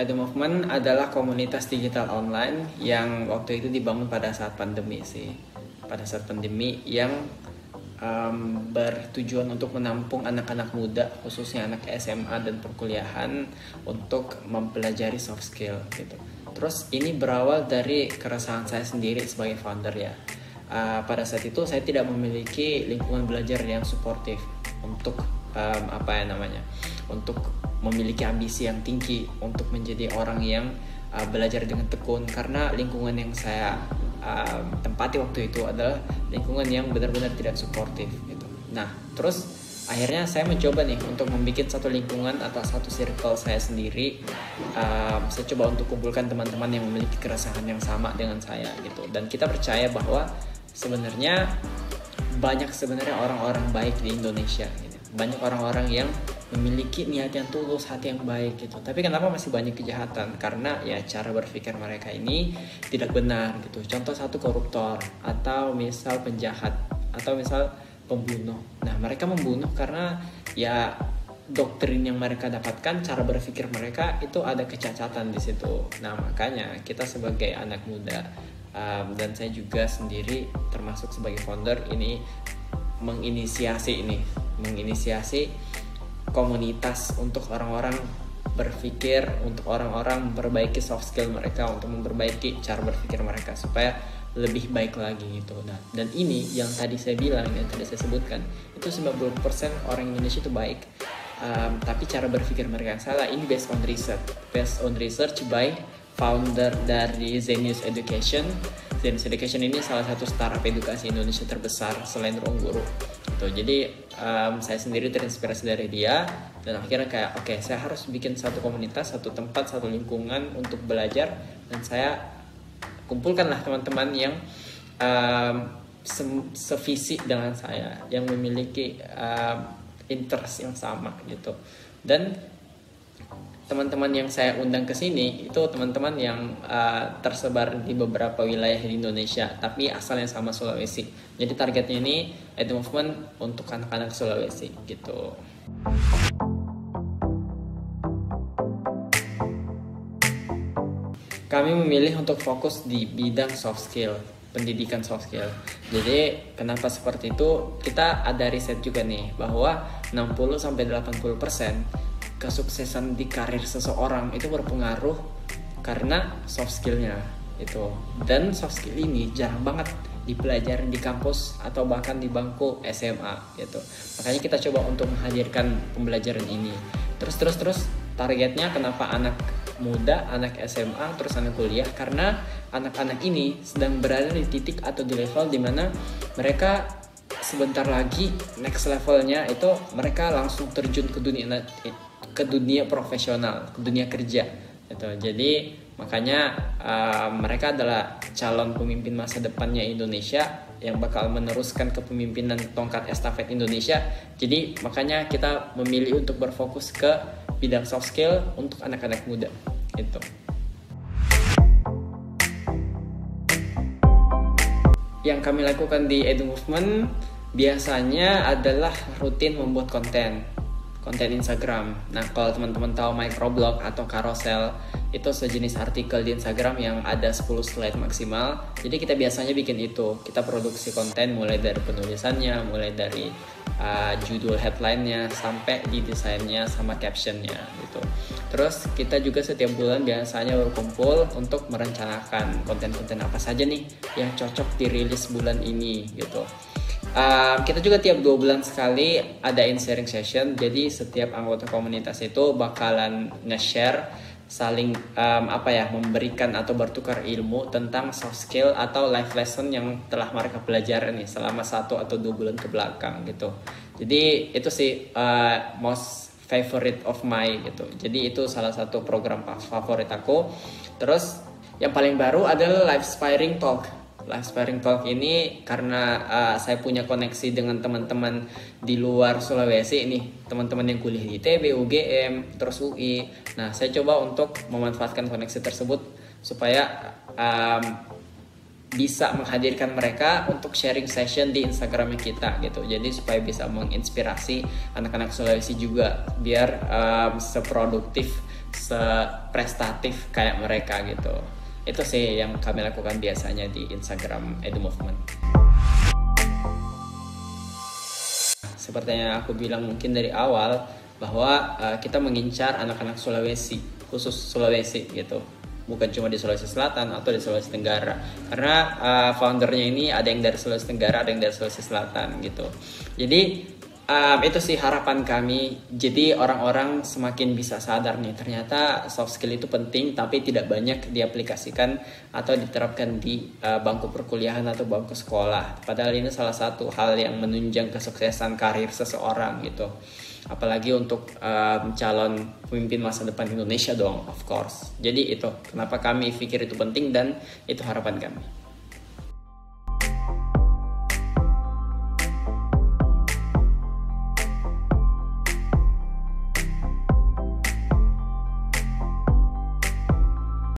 Edu Movement adalah komunitas digital online yang waktu itu dibangun pada saat pandemi sih. Pada saat pandemi yang bertujuan untuk menampung anak-anak muda, khususnya anak SMA dan perkuliahan, untuk mempelajari soft skill gitu. Terus ini berawal dari keresahan saya sendiri sebagai founder ya. Pada saat itu saya tidak memiliki lingkungan belajar yang suportif untuk untuk memiliki ambisi yang tinggi untuk menjadi orang yang belajar dengan tekun, karena lingkungan yang saya tempati waktu itu adalah lingkungan yang benar-benar tidak suportif gitu. Nah, terus akhirnya saya mencoba nih untuk membuat satu lingkungan atau satu circle saya sendiri. Saya coba untuk kumpulkan teman-teman yang memiliki keresahan yang sama dengan saya gitu. Dan kita percaya bahwa sebenarnya banyak orang-orang baik di Indonesia gitu. Banyak orang-orang yang memiliki niat yang tulus, hati yang baik gitu. Tapi kenapa masih banyak kejahatan? Karena ya cara berpikir mereka ini tidak benar gitu. Contoh satu, koruptor, atau misal penjahat, atau misal pembunuh. Nah, mereka membunuh karena ya doktrin yang mereka dapatkan, cara berpikir mereka itu ada kecacatan di situ. Nah, makanya kita sebagai anak muda dan saya juga sendiri termasuk sebagai founder ini menginisiasi komunitas untuk orang-orang berpikir, untuk orang-orang memperbaiki soft skill mereka, untuk memperbaiki cara berpikir mereka supaya lebih baik lagi gitu. Nah, dan ini yang tadi saya bilang, yang tadi saya sebutkan, itu 90% orang Indonesia itu baik, tapi cara berpikir mereka yang salah. Ini based on research by founder dari Zenius Education. Zenius Education ini salah satu startup edukasi Indonesia terbesar selain Ruang Guru gitu. Jadi saya sendiri terinspirasi dari dia, dan akhirnya kayak oke, saya harus bikin satu komunitas, satu tempat, satu lingkungan untuk belajar. Dan saya kumpulkanlah teman-teman yang sevisi dengan saya, yang memiliki interest yang sama gitu. Dan teman-teman yang saya undang ke sini itu teman-teman yang tersebar di beberapa wilayah di Indonesia, tapi asalnya sama, Sulawesi. Jadi targetnya ini Edu Movement untuk anak-anak Sulawesi gitu. Kami memilih untuk fokus di bidang soft skill, pendidikan soft skill. Jadi kenapa seperti itu? Kita ada riset juga nih bahwa 60-80% kesuksesan di karir seseorang itu berpengaruh karena soft skillnya itu. Dan soft skill ini jarang banget dipelajari di kampus atau bahkan di bangku SMA gitu. Makanya kita coba untuk menghadirkan pembelajaran ini. Terus targetnya kenapa anak muda, anak SMA, terus anak kuliah? Karena anak-anak ini sedang berada di titik atau di level dimana mereka sebentar lagi next levelnya itu mereka langsung terjun ke dunia profesional, ke dunia kerja gitu. Jadi makanya mereka adalah calon pemimpin masa depannya Indonesia yang bakal meneruskan kepemimpinan tongkat estafet Indonesia. Jadi makanya kita memilih untuk berfokus ke bidang soft skill untuk anak-anak muda gitu. Yang kami lakukan di Edu Movement biasanya adalah rutin membuat konten Instagram. Nah, kalau teman-teman tahu microblog atau carousel, itu sejenis artikel di Instagram yang ada 10 slide maksimal. Jadi kita biasanya bikin itu. Kita produksi konten mulai dari penulisannya, mulai dari judul headline-nya sampai di desainnya sama caption-nya gitu. Terus kita juga setiap bulan biasanya berkumpul untuk merencanakan konten-konten apa saja nih yang cocok dirilis bulan ini gitu. Kita juga tiap 2 bulan sekali adain sharing session. Jadi setiap anggota komunitas itu bakalan nge-share, saling memberikan atau bertukar ilmu tentang soft skill atau life lesson yang telah mereka pelajari nih selama 1 atau 2 bulan ke belakang gitu. Jadi itu sih most favorite of my gitu. Jadi itu salah satu program favorit aku. Terus yang paling baru adalah Life Sparring Talk. Live Sparring Talk ini karena saya punya koneksi dengan teman-teman di luar Sulawesi nih, teman-teman yang kuliah di ITB, UGM, terus UI. Nah, saya coba untuk memanfaatkan koneksi tersebut supaya bisa menghadirkan mereka untuk sharing session di Instagramnya kita gitu. Jadi supaya bisa menginspirasi anak-anak Sulawesi juga biar seproduktif seprestatif kayak mereka gitu. Itu sih yang kami lakukan biasanya di Instagram Edu Movement. Seperti yang aku bilang mungkin dari awal, bahwa kita mengincar anak-anak Sulawesi, khusus Sulawesi gitu, bukan cuma di Sulawesi Selatan atau di Sulawesi Tenggara, karena foundernya ini ada yang dari Sulawesi Tenggara, ada yang dari Sulawesi Selatan gitu. Jadi itu sih harapan kami. Jadi orang-orang semakin bisa sadar nih, ternyata soft skill itu penting tapi tidak banyak diaplikasikan atau diterapkan di bangku perkuliahan atau bangku sekolah. Padahal ini salah satu hal yang menunjang kesuksesan karir seseorang gitu. Apalagi untuk calon pemimpin masa depan Indonesia dong, of course. Jadi itu kenapa kami pikir itu penting dan itu harapan kami.